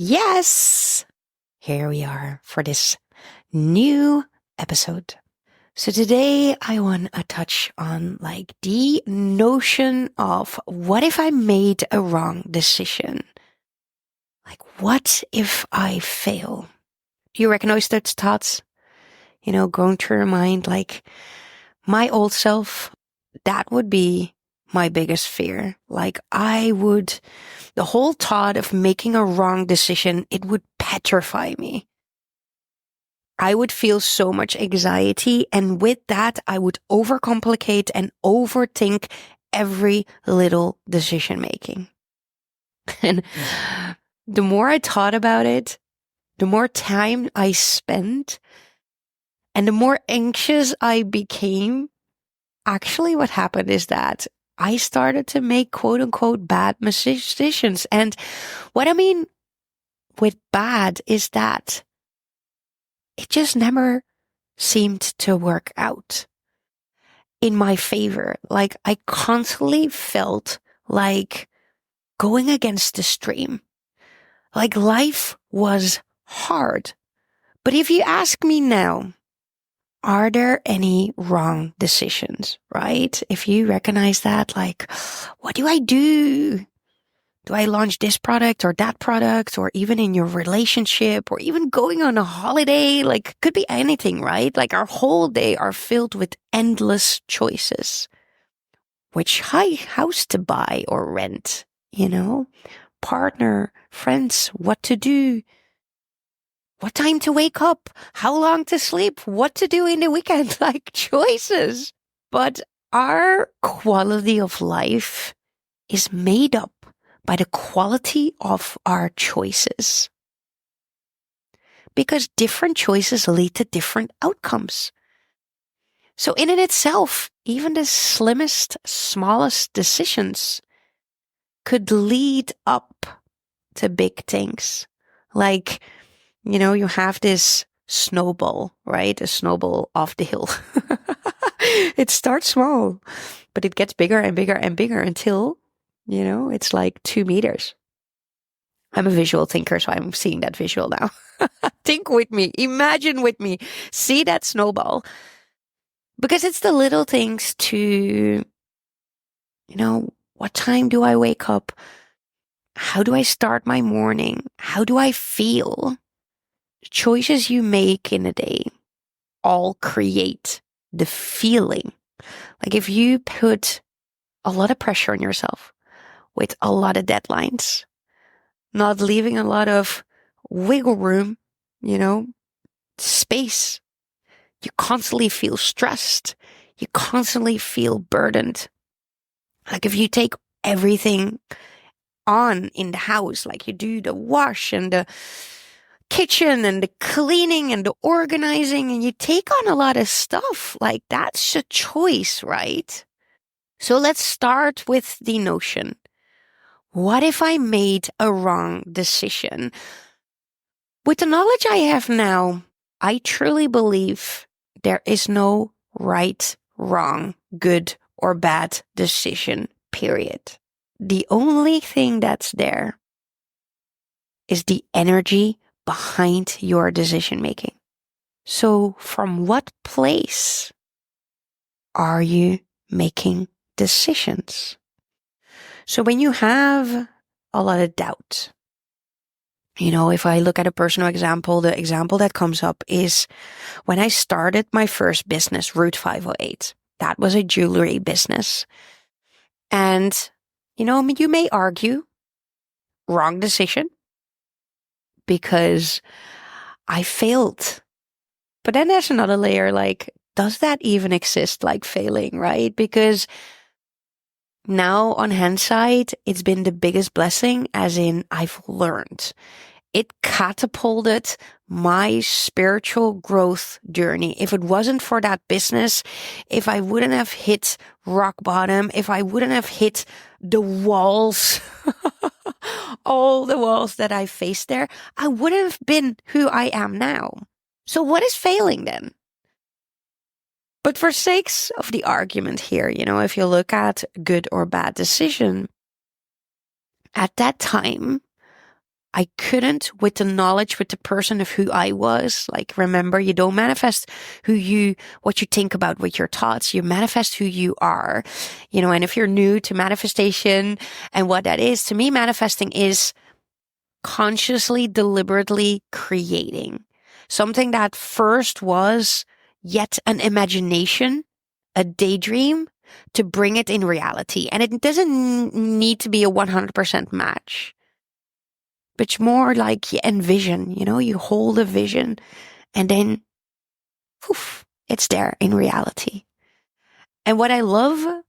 Yes, here we are for this new episode. So today I want to touch on the notion of what if I made a wrong decision? What if I fail? Do you recognize those thoughts? Going through your mind, my old self, that would be my biggest fear. The whole thought of making a wrong decision, it would petrify me. I would feel so much anxiety, and with that, I would overcomplicate and overthink every little decision making. And the more I thought about it, the more time I spent, and the more anxious I became. Actually, what happened is that I started to make quote unquote bad decisions. And what I mean with bad is that it just never seemed to work out in my favor. I constantly felt like going against the stream. Life was hard. But if you ask me now, are there any wrong decisions, right? If you recognize that, what do I do? Do I launch this product or that product, or even in your relationship, or even going on a holiday? Could be anything, right? Our whole day are filled with endless choices. Which house to buy or rent, partner, friends, what to do, what time to wake up, how long to sleep, what to do in the weekend, choices. But our quality of life is made up by the quality of our choices. Because different choices lead to different outcomes. So in and itself, even the slimmest, smallest decisions could lead up to big things. You have this snowball, right? A snowball off the hill. It starts small, but it gets bigger and bigger and bigger until, it's 2 meters. I'm a visual thinker, so I'm seeing that visual now. Think with me, imagine with me, see that snowball. Because it's the little things to, what time do I wake up? How do I start my morning? How do I feel? Choices you make in a day all create the feeling. If you put a lot of pressure on yourself with a lot of deadlines, not leaving a lot of wiggle room, space, you constantly feel stressed. You constantly feel burdened. If you take everything on in the house, you do the wash and the kitchen and the cleaning and the organizing, and you take on a lot of stuff, that's a choice, right? So let's start with the notion. What if I made a wrong decision? With the knowledge I have now, I truly believe there is no right, wrong, good or bad decision, period. The only thing that's there is the energy behind your decision making. So from what place are you making decisions? So when you have a lot of doubt, if I look at a personal example, the example that comes up is when I started my first business, Route 508. That was a jewelry business. And, you may argue, wrong decision, because I failed. But then there's another layer, does that even exist, failing, right? Because now on hindsight, it's been the biggest blessing, as in I've learned. It catapulted my spiritual growth journey. If it wasn't for that business, if I wouldn't have hit rock bottom, if I wouldn't have hit the walls, all the walls that I faced there, I wouldn't have been who I am now. So what is failing then? But for sakes of the argument here, if you look at good or bad decision, at that time, I couldn't, with the knowledge, with the person of who I was. Like, remember, you don't manifest what you think about with your thoughts. You manifest who you are, and if you're new to manifestation and what that is, to me, manifesting is consciously, deliberately creating something that first was yet an imagination, a daydream, to bring it in reality. And it doesn't need to be a 100% match. But it's more like you envision, you hold a vision and then poof, it's there in reality. And what I love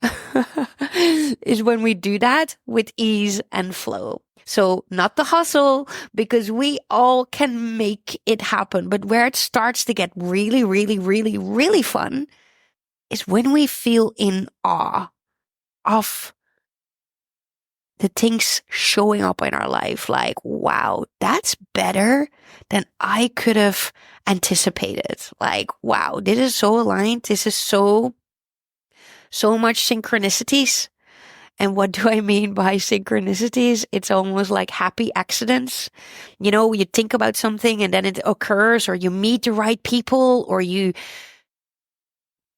is when we do that with ease and flow. So not the hustle, because we all can make it happen. But where it starts to get really, really, really, really fun is when we feel in awe of the things showing up in our life. Like, wow, that's better than I could have anticipated. Like, wow, this is so aligned. This is so much synchronicities. And what do I mean by synchronicities? It's almost like happy accidents. You think about something and then it occurs, or you meet the right people, or you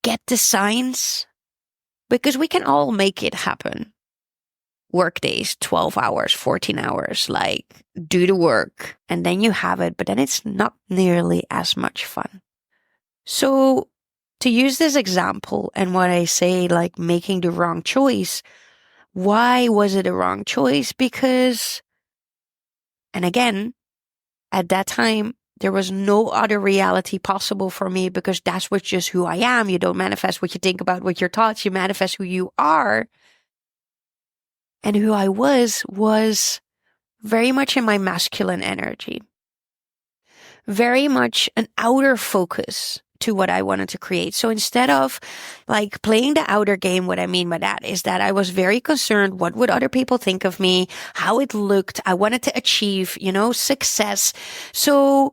get the signs, because we can all make it happen. Work days, 12 hours, 14 hours, like do the work and then you have it, but then it's not nearly as much fun. So to use this example and what I say, like making the wrong choice, why was it a wrong choice? Because, and again, at that time, there was no other reality possible for me, because that's what's just who I am. You don't manifest what you think about with your thoughts. You manifest who you are. And who I was very much in my masculine energy, very much an outer focus to what I wanted to create. So instead of like playing the outer game, what I mean by that is that I was very concerned, what would other people think of me, how it looked. I wanted to achieve, success. So,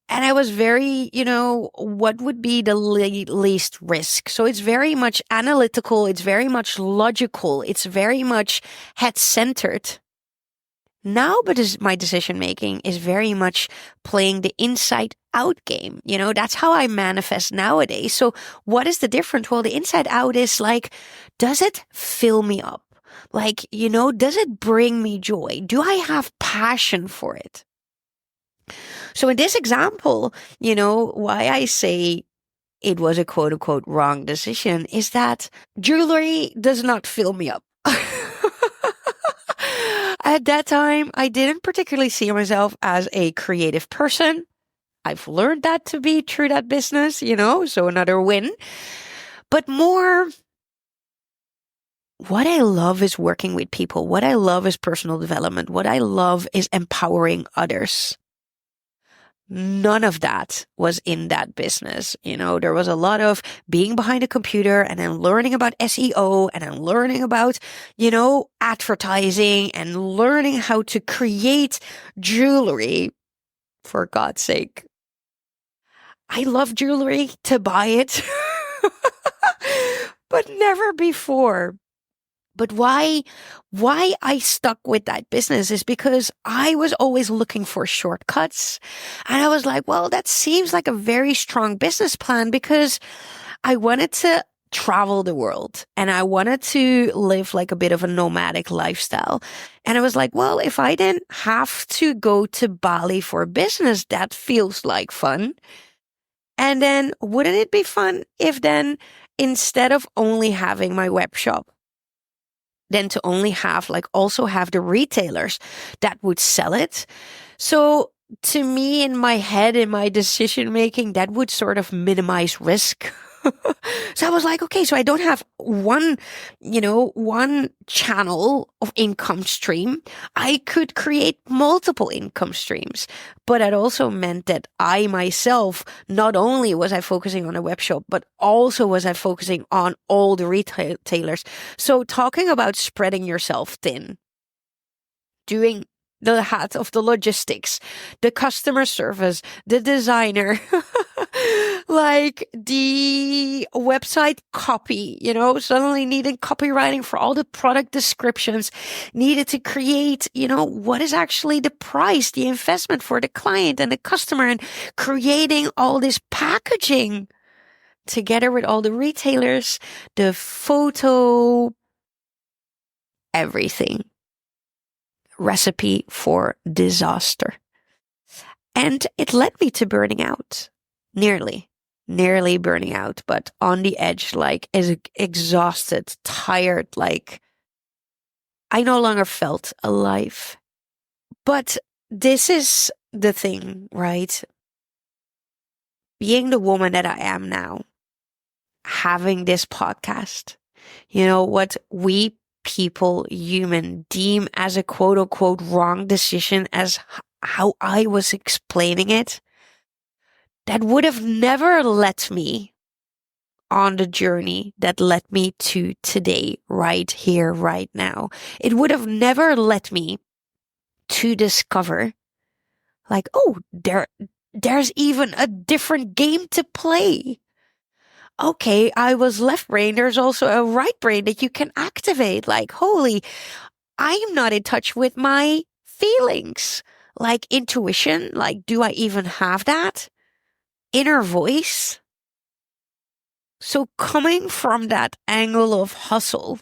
and I was very, what would be the least risk? So it's very much analytical. It's very much logical. It's very much head-centered. Now, but my decision making is very much playing the inside out game. That's how I manifest nowadays. So what is the difference? Well, the inside out is like, does it fill me up? Like, does it bring me joy? Do I have passion for it? So in this example, why I say it was a quote unquote wrong decision is that jewelry does not fill me up. At that time, I didn't particularly see myself as a creative person. I've learned that to be through that business, so another win. But more, what I love is working with people. What I love is personal development. What I love is empowering others. None of that was in that business. There was a lot of being behind a computer and then learning about SEO and then learning about, advertising and learning how to create jewelry, for God's sake. I love jewelry to buy it, but never before. But why I stuck with that business is because I was always looking for shortcuts. And I was like, well, that seems like a very strong business plan, because I wanted to travel the world and I wanted to live like a bit of a nomadic lifestyle. And I was like, well, if I didn't have to go to Bali for business, that feels like fun. And then wouldn't it be fun if then, instead of only having my web shop, then to only have also have the retailers that would sell it. So to me, in my head, in my decision making, that would sort of minimize risk. So I was like, okay, so I don't have one channel of income stream. I could create multiple income streams. But it also meant that I myself, not only was I focusing on a web shop, but also was I focusing on all the retailers. So talking about spreading yourself thin, doing the hat of the logistics, the customer service, the designer, Like the website copy, suddenly needed copywriting for all the product descriptions, needed to create, what is actually the price, the investment for the client and the customer, and creating all this packaging together with all the retailers, the photo, everything. Recipe for disaster. And it led me to burning out. Nearly burning out, but on the edge, like exhausted, tired, like I no longer felt alive. But this is the thing, right? Being the woman that I am now, having this podcast, what we people, human, deem as a quote unquote wrong decision, as how I was explaining it, that would have never let me on the journey that led me to today, right here, right now. It would have never led me to discover, like, oh, there's even a different game to play. Okay, I was left brain. There's also a right brain that you can activate. Like, holy, I'm not in touch with my feelings. Like intuition, like, do I even have that? Inner voice. So coming from that angle of hustle,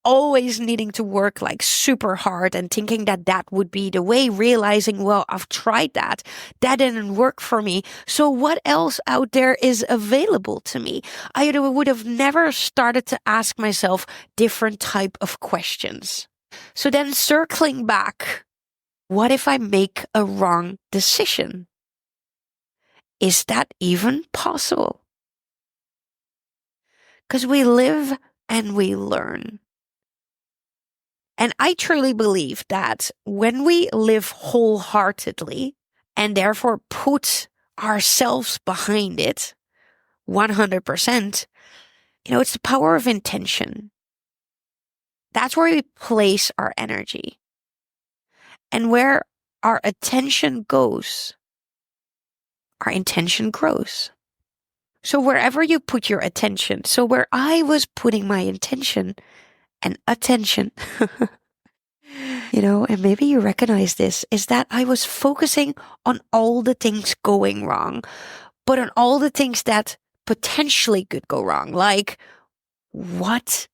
always needing to work like super hard and thinking that that would be the way, realizing, well, I've tried that. That didn't work for me. So what else out there is available to me? I would have never started to ask myself different type of questions. So then circling back, what if I make a wrong decision? Is that even possible? Because we live and we learn. And I truly believe that when we live wholeheartedly and therefore put ourselves behind it 100%, it's the power of intention. That's where we place our energy. And where our attention goes, our intention grows. So wherever you put your attention, so where I was putting my intention and attention, and maybe you recognize this, is that I was focusing on all the things going wrong, but on all the things that potentially could go wrong. Like, what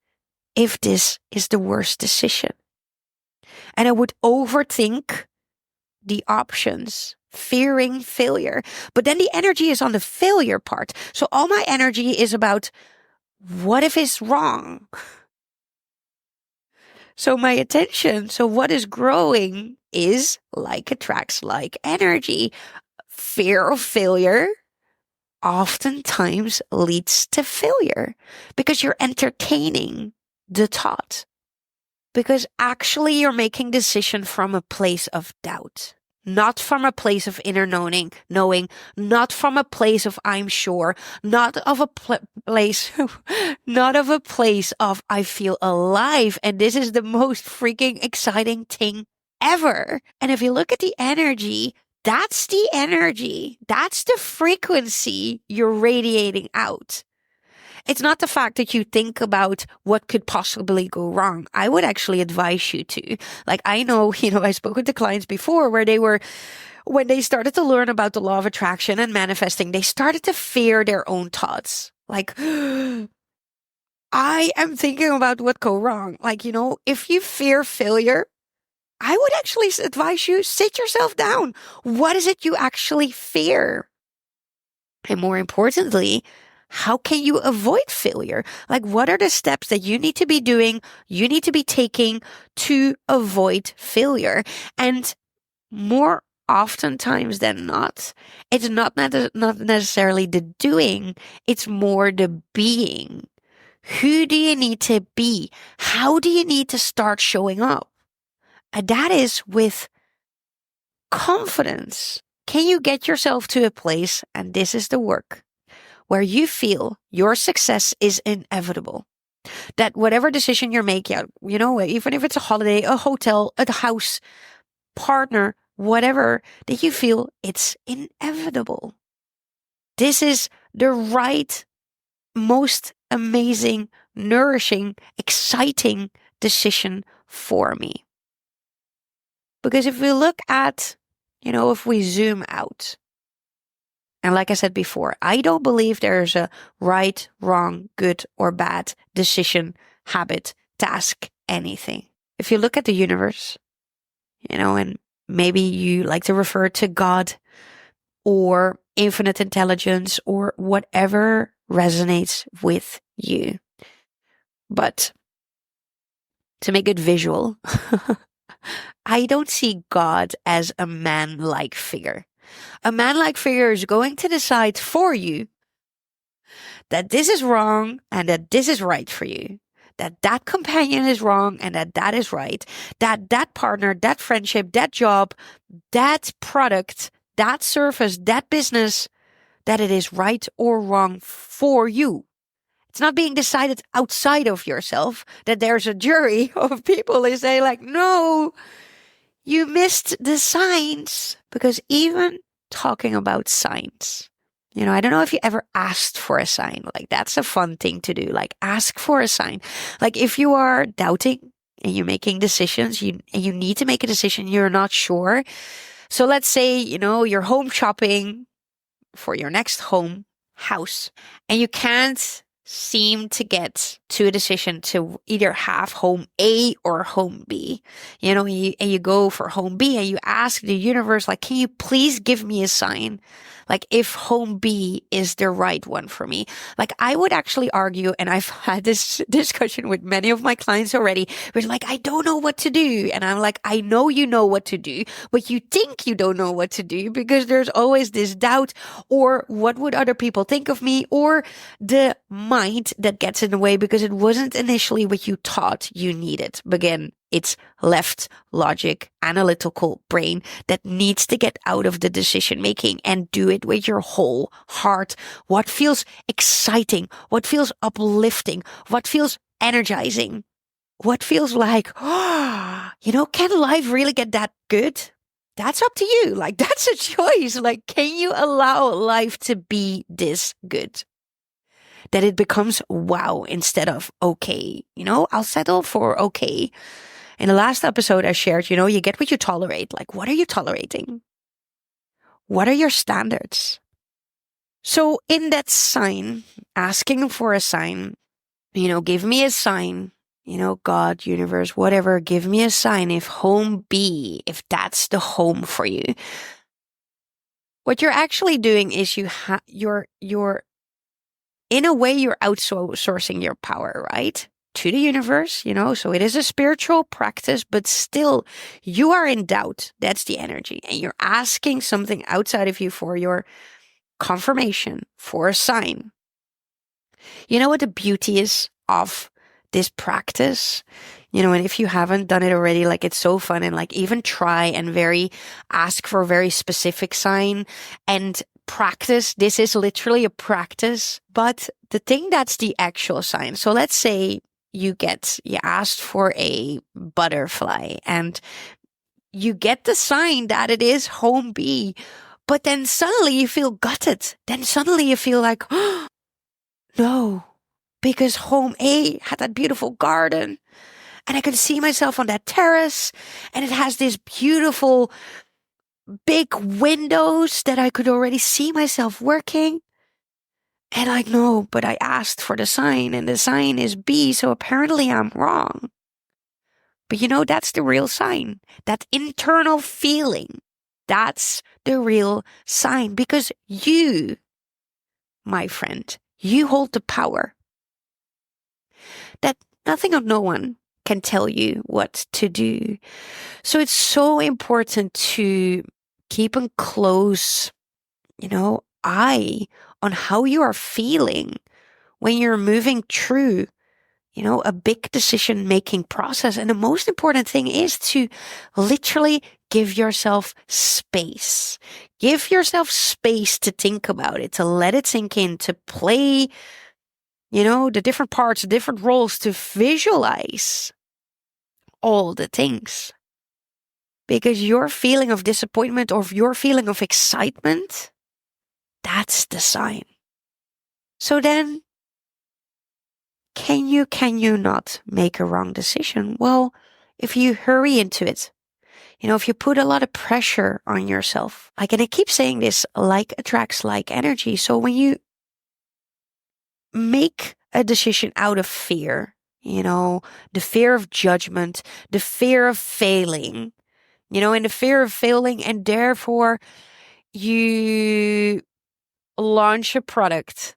if this is the worst decision? And I would overthink the options, fearing failure. But then the energy is on the failure part. So all my energy is about, what if it's wrong? So my attention, so what is growing is like attracts like energy. Fear of failure oftentimes leads to failure because you're entertaining the thought. Because actually you're making decision from a place of doubt, not from a place of inner knowing, not from a place of I'm sure, not of a place, not of a place of I feel alive. And this is the most freaking exciting thing ever. And if you look at the energy, that's the energy. That's the frequency you're radiating out. It's not the fact that you think about what could possibly go wrong. I would actually advise you to. Like, I know, I spoke with the clients before where when they started to learn about the law of attraction and manifesting, they started to fear their own thoughts. Like, I am thinking about what go wrong. Like, if you fear failure, I would actually advise you, sit yourself down. What is it you actually fear? And more importantly, how can you avoid failure? Like, what are the steps that you need to be doing, you need to be taking to avoid failure? And more oftentimes than not, it's not necessarily the doing, it's more the being. Who do you need to be? How do you need to start showing up? And that is with confidence. Can you get yourself to a place, and this is the work, where you feel your success is inevitable? That whatever decision you're making, even if it's a holiday, a hotel, a house, partner, whatever, that you feel it's inevitable. This is the right, most amazing, nourishing, exciting decision for me. Because if we look at, if we zoom out, and like I said before, I don't believe there's a right, wrong, good, or bad decision, habit, task, anything. If you look at the universe, and maybe you like to refer to God or infinite intelligence or whatever resonates with you. But to make it visual, I don't see God as a man-like figure. A man-like figure is going to decide for you that this is wrong and that this is right for you. That companion is wrong and that is right. That partner, that friendship, that job, that product, that service, that business, that it is right or wrong for you. It's not being decided outside of yourself, that there's a jury of people who say like, no, you missed the signs. Because even talking about signs, I don't know if you ever asked for a sign. Like, that's a fun thing to do. Like, ask for a sign. Like, if you are doubting and you're making decisions, and you need to make a decision, you're not sure. So let's say, you're home shopping for your next house, and you can't seem to get to a decision to either have home A or home B. And you go for home B and you ask the universe, like, can you please give me a sign? Like, if home B is the right one for me. Like, I would actually argue, and I've had this discussion with many of my clients already, where like, I don't know what to do. And I'm like, I know you know what to do, but you think you don't know what to do because there's always this doubt, or what would other people think of me, or the mind that gets in the way because it wasn't initially what you thought you needed. Again, it's left logic, analytical brain that needs to get out of the decision making and do it with your whole heart. What feels exciting? What feels uplifting? What feels energizing? What feels like, can life really get that good? That's up to you. Like, that's a choice. Like, can you allow life to be this good? That it becomes wow instead of okay. I'll settle for okay. In the last episode, I shared, you get what you tolerate. Like, what are you tolerating? What are your standards? So in that sign, asking for a sign, give me a sign, God, universe, whatever, give me a sign if home B, if that's the home for you. What you're actually doing is you're in a way, you're outsourcing your power, right? To the universe, so it is a spiritual practice, but still you are in doubt. That's the energy. And you're asking something outside of you for your confirmation, for a sign. You know what the beauty is of this practice? And if you haven't done it already, like, it's so fun, and like, even try and ask for a very specific sign and practice. This is literally a practice, but the thing that's the actual sign. So let's say you asked for a butterfly and you get the sign that it is home B, but then suddenly you feel gutted. Then suddenly you feel like, oh, no, because home A had that beautiful garden and I could see myself on that terrace and it has this beautiful big windows that I could already see myself working. And like, no, but I asked for the sign and the sign is B, so apparently I'm wrong. But that's the real sign. That internal feeling, that's the real sign, because you, my friend, you hold the power. That nothing or no one can tell you what to do. So it's so important to keep a close, eye on how you are feeling when you're moving through, a big decision making process. And the most important thing is to literally give yourself space. Give yourself space to think about it, to let it sink in, to play, the different parts, the different roles, to visualize all the things. Because your feeling of disappointment or your feeling of excitement, that's the sign. So then, can you not make a wrong decision? Well, if you hurry into it, if you put a lot of pressure on yourself, like, and I keep saying this, like attracts like energy. So when you make a decision out of fear, the fear of judgment, the fear of failing, and the fear of failing, and therefore you launch a product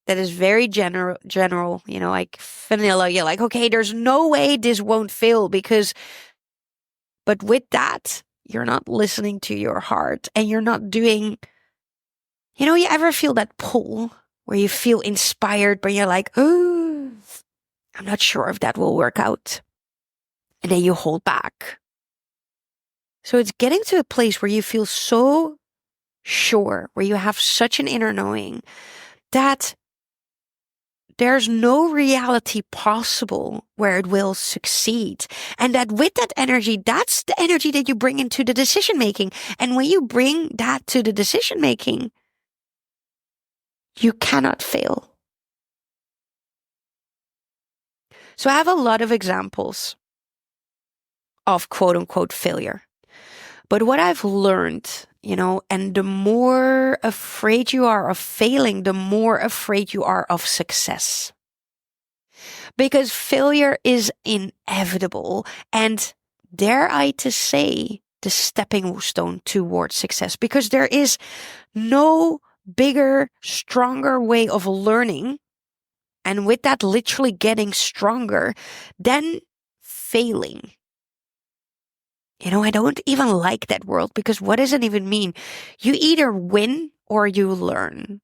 that is very general, like vanilla. You're like, okay, there's no way this won't fail but with that, you're not listening to your heart and you're not doing, you ever feel that pull where you feel inspired, but you're like, oh, I'm not sure if that will work out. And then you hold back. So it's getting to a place where you feel so sure, where you have such an inner knowing that there's no reality possible where it will succeed. And that with that energy, that's the energy that you bring into the decision making. And when you bring that to the decision making, you cannot fail. So I have a lot of examples of quote unquote failure. But what I've learned, and the more afraid you are of failing, the more afraid you are of success. Because failure is inevitable and, dare I to say, the stepping stone towards success. Because there is no bigger, stronger way of learning, and with that literally getting stronger, than failing. I don't even like that word, because what does it even mean? You either win or you learn.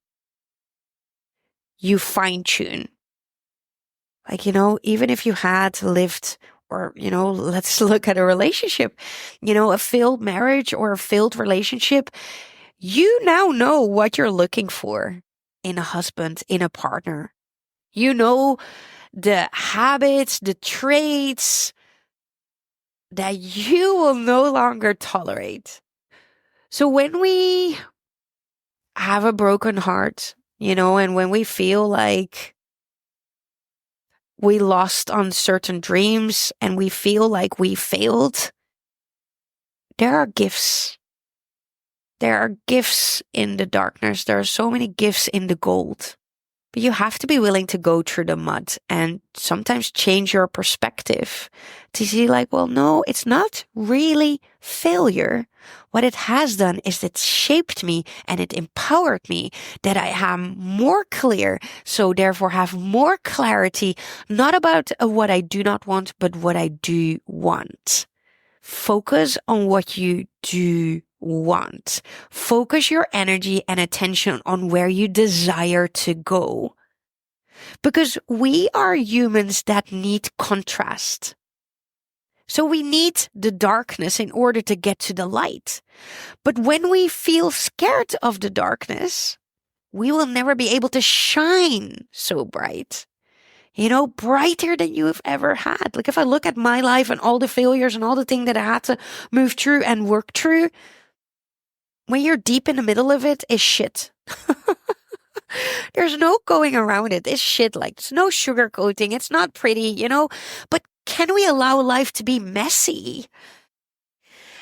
You fine tune. Like, even if you had lived, or, let's look at a relationship, a failed marriage or a failed relationship, you now know what you're looking for in a husband, in a partner. You know the habits, the traits that you will no longer tolerate. So when we have a broken heart, and when we feel like we lost on certain dreams and we feel like we failed, there are gifts. There are gifts in the darkness. There are so many gifts in the gold. But you have to be willing to go through the mud and sometimes change your perspective to see like, well, no, it's not really failure. What it has done is it shaped me and it empowered me that I am more clear. So therefore have more clarity, not about what I do not want, but what I do want. Focus on what you do want. Focus your energy and attention on where you desire to go. Because we are humans that need contrast. So we need the darkness in order to get to the light. But when we feel scared of the darkness, we will never be able to shine so bright. Brighter than you have ever had. Like if I look at my life and all the failures and all the things that I had to move through and work through, when you're deep in the middle of it, it's shit. There's no going around it. It's shit. Like there's no sugarcoating. It's not pretty, but can we allow life to be messy?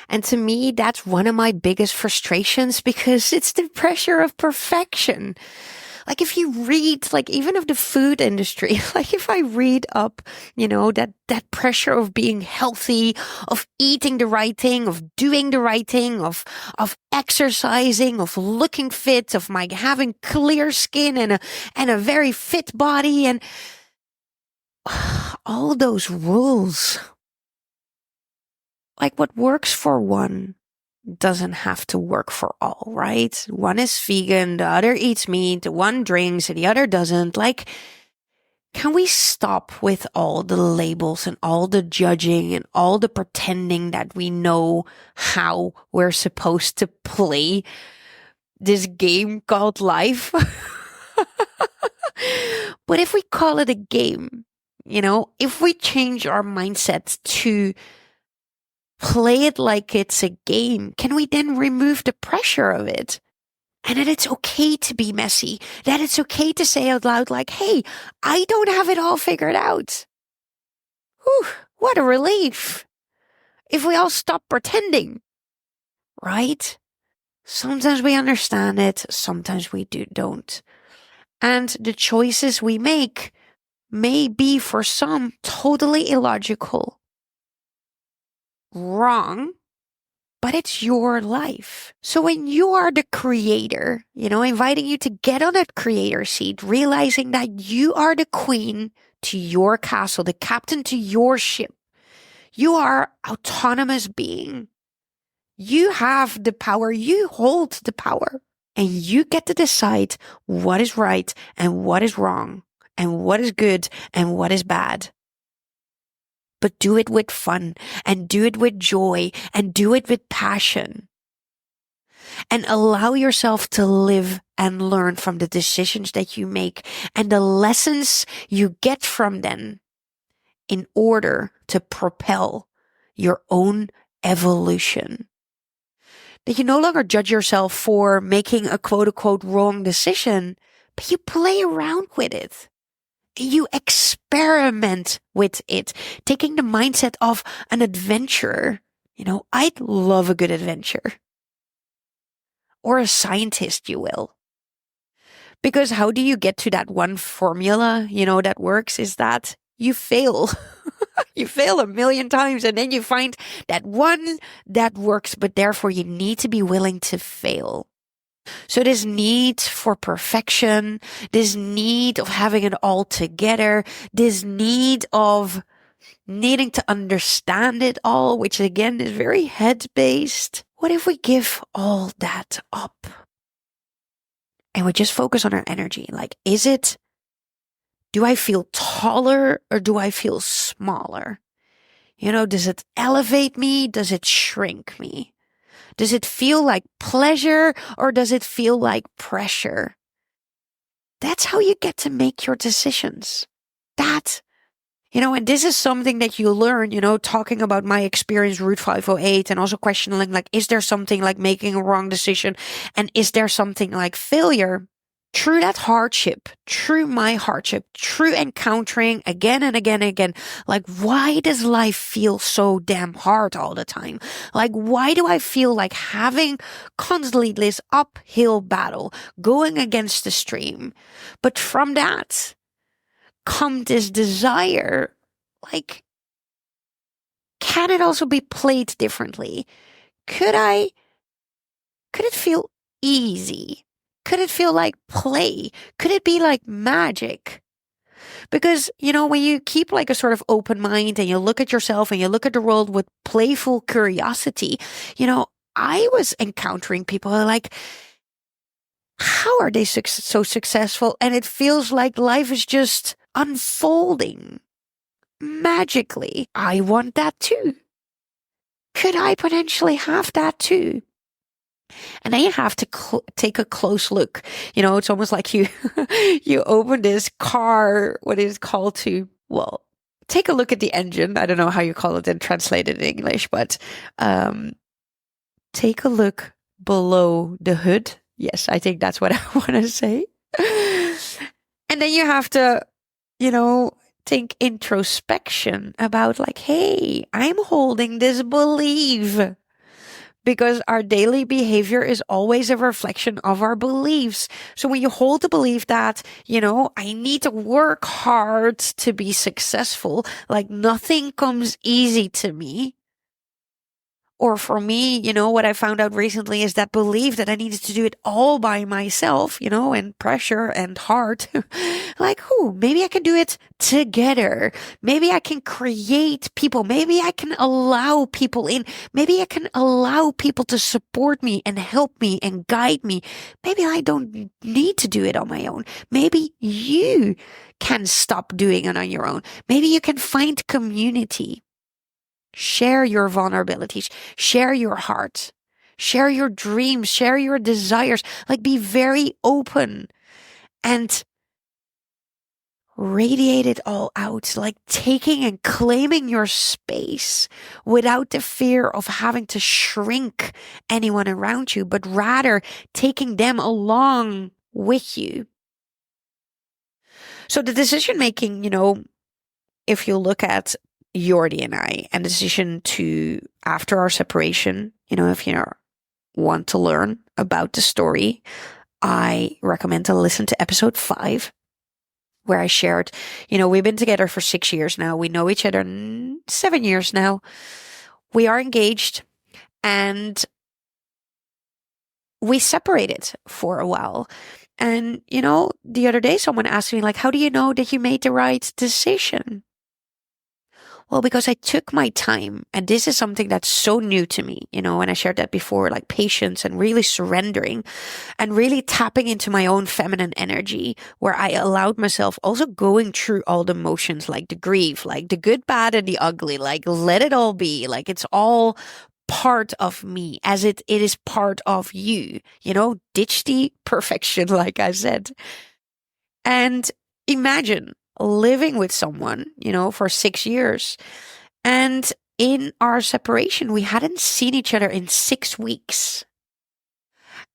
And to me, that's one of my biggest frustrations because it's the pressure of perfection. Like if you read, like even of the food industry, like if I read up, that pressure of being healthy, of eating the right thing, of doing the right thing, of exercising, of looking fit, of my having clear skin and a very fit body and all those rules. Like what works for one doesn't have to work for all, right? One is vegan, the other eats meat, the one drinks, and the other doesn't. Like, can we stop with all the labels and all the judging and all the pretending that we know how we're supposed to play this game called life? But if we call it a game, if we change our mindset to play it like it's a game, can we then remove the pressure of it? And that it's okay to be messy, that it's okay to say out loud, like, hey, I don't have it all figured out. Whew, what a relief. If we all stop pretending, right? Sometimes we understand it, sometimes we don't. And the choices we make may be for some totally illogical, wrong, but it's your life. So when you are the creator, inviting you to get on that creator seat, realizing that you are the queen to your castle, the captain to your ship. You are autonomous being. You have the power. You hold the power. And you get to decide what is right and what is wrong and what is good and what is bad. But do it with fun and do it with joy and do it with passion. And allow yourself to live and learn from the decisions that you make and the lessons you get from them in order to propel your own evolution. That you no longer judge yourself for making a quote unquote wrong decision, but you play around with it. You experiment with it, taking the mindset of an adventurer. I'd love a good adventure. Or a scientist, you will. Because how do you get to that one formula, that works, is that you fail. You fail a million times and then you find that one that works, but therefore you need to be willing to fail. So this need for perfection, this need of having it all together, this need of needing to understand it all, which again is very head-based. What if we give all that up? And we just focus on our energy. Like, do I feel taller or do I feel smaller? Does it elevate me? Does it shrink me? Does it feel like pleasure or does it feel like pressure? That's how you get to make your decisions. And this is something that you learn, talking about my experience, Route 508, and also questioning, like, is there something like making a wrong decision? And is there something like failure? Through that hardship, through my hardship, through encountering again and again and again, like, why does life feel so damn hard all the time? Like, why do I feel like having constantly this uphill battle, going against the stream? But from that come this desire, like, can it also be played differently? Could it feel easy? Could it feel like play? Could it be like magic? Because, when you keep like a sort of open mind and you look at yourself and you look at the world with playful curiosity, I was encountering people who are like, how are they so successful? And it feels like life is just unfolding magically. I want that too. Could I potentially have that too? And then you have to take a close look. It's almost like you open this car, what is it called to, well, take a look at the engine. I don't know how you call it and translate it in English, but take a look below the hood. Yes, I think that's what I want to say. And then you have to, think introspection about like, hey, I'm holding this belief. Because our daily behavior is always a reflection of our beliefs. So when you hold the belief that, I need to work hard to be successful, like nothing comes easy to me. Or for me, what I found out recently is that belief that I needed to do it all by myself, and pressure and heart. Like, maybe I can do it together. Maybe I can create people. Maybe I can allow people in. Maybe I can allow people to support me and help me and guide me. Maybe I don't need to do it on my own. Maybe you can stop doing it on your own. Maybe you can find community. Share your vulnerabilities, share your heart, share your dreams, share your desires, like be very open and radiate it all out, like taking and claiming your space without the fear of having to shrink anyone around you, but rather taking them along with you. So the decision making, if you look at Jordi and I and the decision to, after our separation, if you want to learn about the story, I recommend to listen to episode 5, where I shared, we've been together for 6 years now. We know each other 7 years now. We are engaged and we separated for a while. And, the other day someone asked me, like, how do you know that you made the right decision? Well, because I took my time, and this is something that's so new to me, and I shared that before, like patience and really surrendering and really tapping into my own feminine energy, where I allowed myself also going through all the emotions, like the grief, like the good, bad, and the ugly, like let it all be, like it's all part of me as it is part of you, ditch the perfection, like I said. And imagine living with someone, for 6 years. And in our separation, we hadn't seen each other in 6 weeks.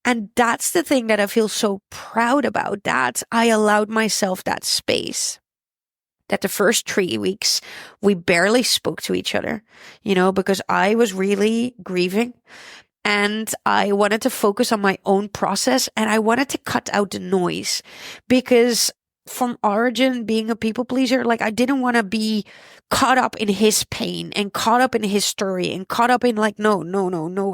And that's the thing that I feel so proud about, that I allowed myself that space. That the first 3 weeks, we barely spoke to each other, because I was really grieving. And I wanted to focus on my own process, and I wanted to cut out the noise, because from origin, being a people pleaser, like I didn't want to be caught up in his pain and caught up in his story and caught up in like, no.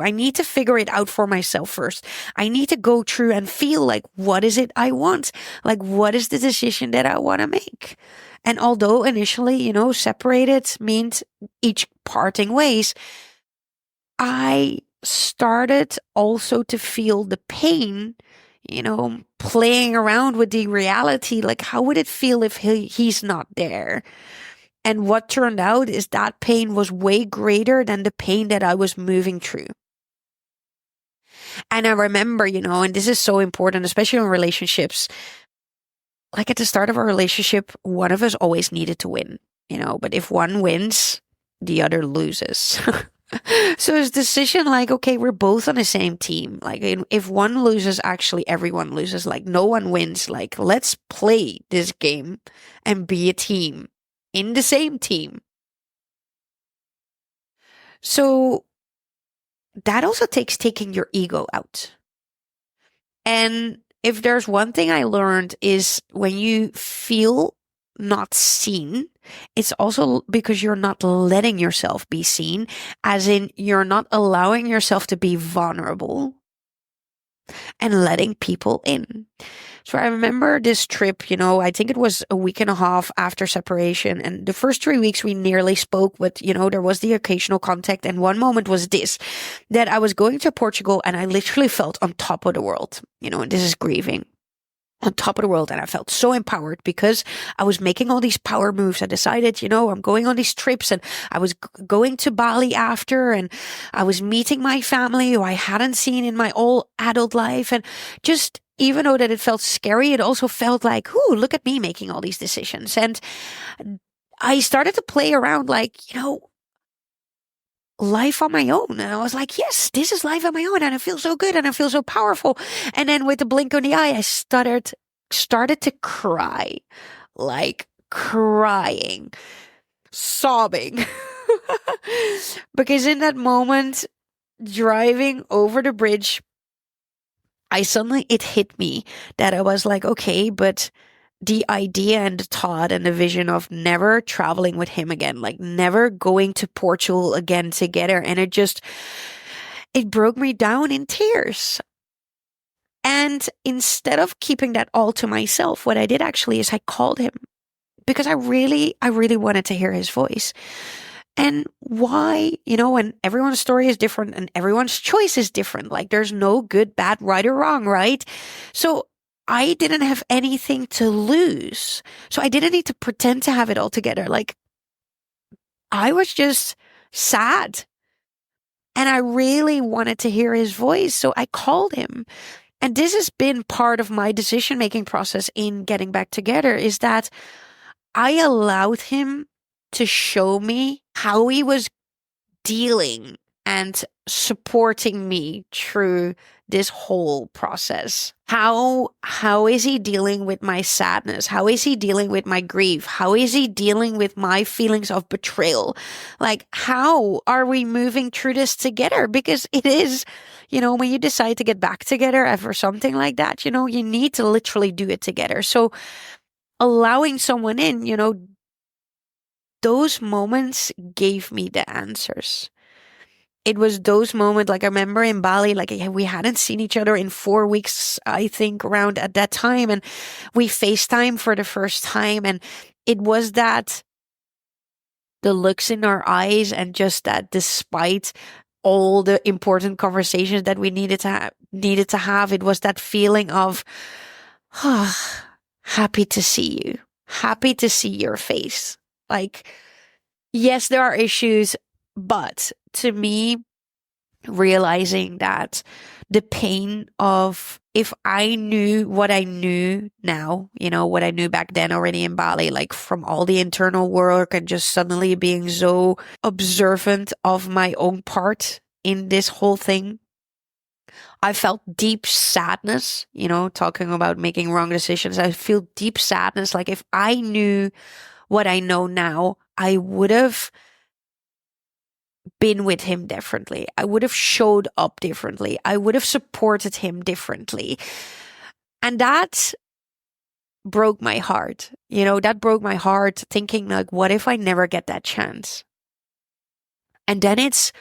I need to figure it out for myself first. I need to go through and feel like, what is it I want? Like, what is the decision that I want to make? And although initially, separated means each parting ways, I started also to feel the pain, playing around with the reality. Like, how would it feel if he's not there? And what turned out is that pain was way greater than the pain that I was moving through. And I remember, and this is so important, especially in relationships, like at the start of a relationship, one of us always needed to win, but if one wins, the other loses. So it's a decision like, okay, we're both on the same team. Like if one loses, actually everyone loses. Like no one wins. Like let's play this game and be a team in the same team. So that also takes taking your ego out. And if there's one thing I learned is when you feel not seen, it's also because you're not letting yourself be seen, as in you're not allowing yourself to be vulnerable and letting people in. So I remember this trip, I think it was a week and a half after separation. And the first 3 weeks we nearly spoke, but there was the occasional contact. And one moment was this, that I was going to Portugal and I literally felt on top of the world, and this is grieving. On top of the world, and I felt so empowered because I was making all these power moves. I decided, I'm going on these trips, and I was going to Bali after, and I was meeting my family who I hadn't seen in my whole adult life. And just, even though that it felt scary, it also felt like, ooh, look at me making all these decisions. And I started to play around like, life on my own. And I was like, yes, this is life on my own. And I feel so good and I feel so powerful. And then with the blink of the eye, I started to cry, like crying, sobbing. Because in that moment, driving over the bridge, it hit me that I was like, okay, but the idea and the thought and the vision of never traveling with him again, like never going to Portugal again together. And it broke me down in tears. And instead of keeping that all to myself, what I did actually is I called him, because I really wanted to hear his voice. And why, and everyone's story is different and everyone's choice is different. Like there's no good, bad, right or wrong, right? So I didn't have anything to lose. So I didn't need to pretend to have it all together. Like I was just sad and I really wanted to hear his voice. So I called him. And this has been part of my decision-making process in getting back together, is that I allowed him to show me how he was dealing and supporting me through this whole process. How is he dealing with my sadness? How is he dealing with my grief? How is he dealing with my feelings of betrayal? Like, how are we moving through this together? Because it is, when you decide to get back together after something like that, you need to literally do it together. So allowing someone in, those moments gave me the answers. It was those moments, like I remember in Bali, like we hadn't seen each other in 4 weeks, I think, around at that time. And we FaceTime for the first time. And it was that the looks in our eyes, and just that despite all the important conversations that we needed to have, it was that feeling of, happy to see you, happy to see your face. Like, yes, there are issues, but to me, realizing that the pain of, if I knew what I knew now, what I knew back then already in Bali, like from all the internal work and just suddenly being so observant of my own part in this whole thing, I felt deep sadness, talking about making wrong decisions. I feel deep sadness. Like, if I knew what I know now, I would have been with him differently. I would have showed up differently. I would have supported him differently. And that broke my heart. That broke my heart, thinking like, what if I never get that chance? And then it's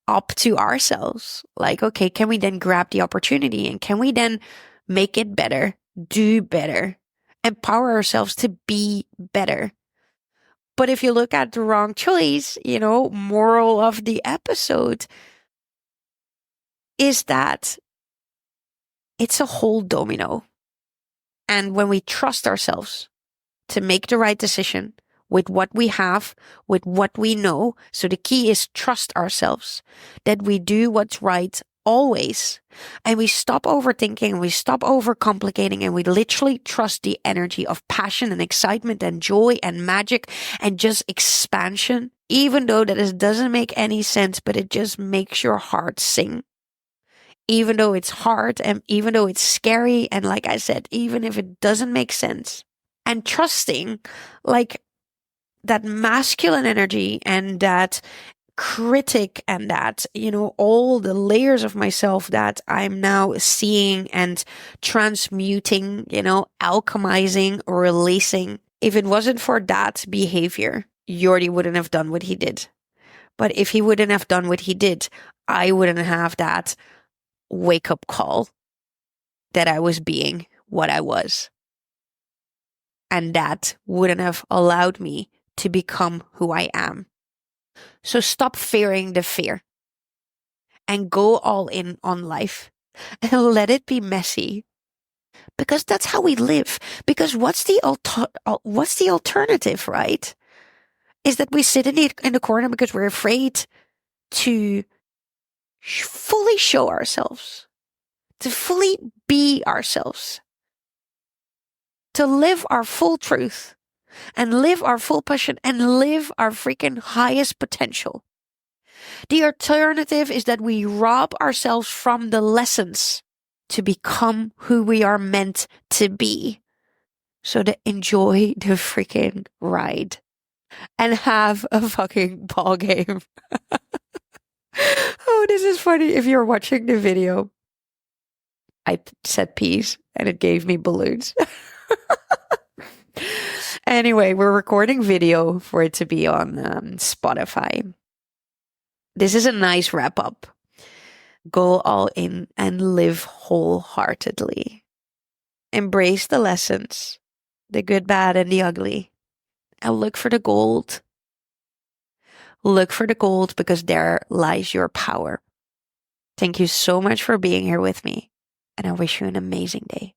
up to ourselves. Like, okay, can we then grab the opportunity, and can we then make it better, do better, empower ourselves to be better? But if you look at the wrong choice, moral of the episode is that it's a whole domino. And when we trust ourselves to make the right decision with what we have, with what we know, so the key is trust ourselves, that we do what's right always. And we stop overthinking, and we stop overcomplicating, and we literally trust the energy of passion and excitement and joy and magic and just expansion, even though that doesn't make any sense, but it just makes your heart sing. Even though it's hard, and even though it's scary, and like I said, even if it doesn't make sense. And trusting, like, that masculine energy and that critic, and that, all the layers of myself that I'm now seeing and transmuting, alchemizing, releasing. If it wasn't for that behavior, Jordi wouldn't have done what he did. But if he wouldn't have done what he did, I wouldn't have that wake up call that I was being what I was. And that wouldn't have allowed me to become who I am. So stop fearing the fear and go all in on life and let it be messy, because that's how we live. Because what's the alternative, right? Is that we sit in the corner because we're afraid to fully show ourselves, to fully be ourselves, to live our full truth and live our full passion and live our freaking highest potential. The alternative is that we rob ourselves from the lessons to become who we are meant to be. So to enjoy the freaking ride and have a fucking ball game. Oh, this is funny. If you're watching the video, I said peas and it gave me balloons. Anyway, we're recording video for it to be on Spotify. This is a nice wrap up. Go all in and live wholeheartedly. Embrace the lessons, the good, bad, and the ugly. And look for the gold. Look for the gold, because there lies your power. Thank you so much for being here with me, and I wish you an amazing day.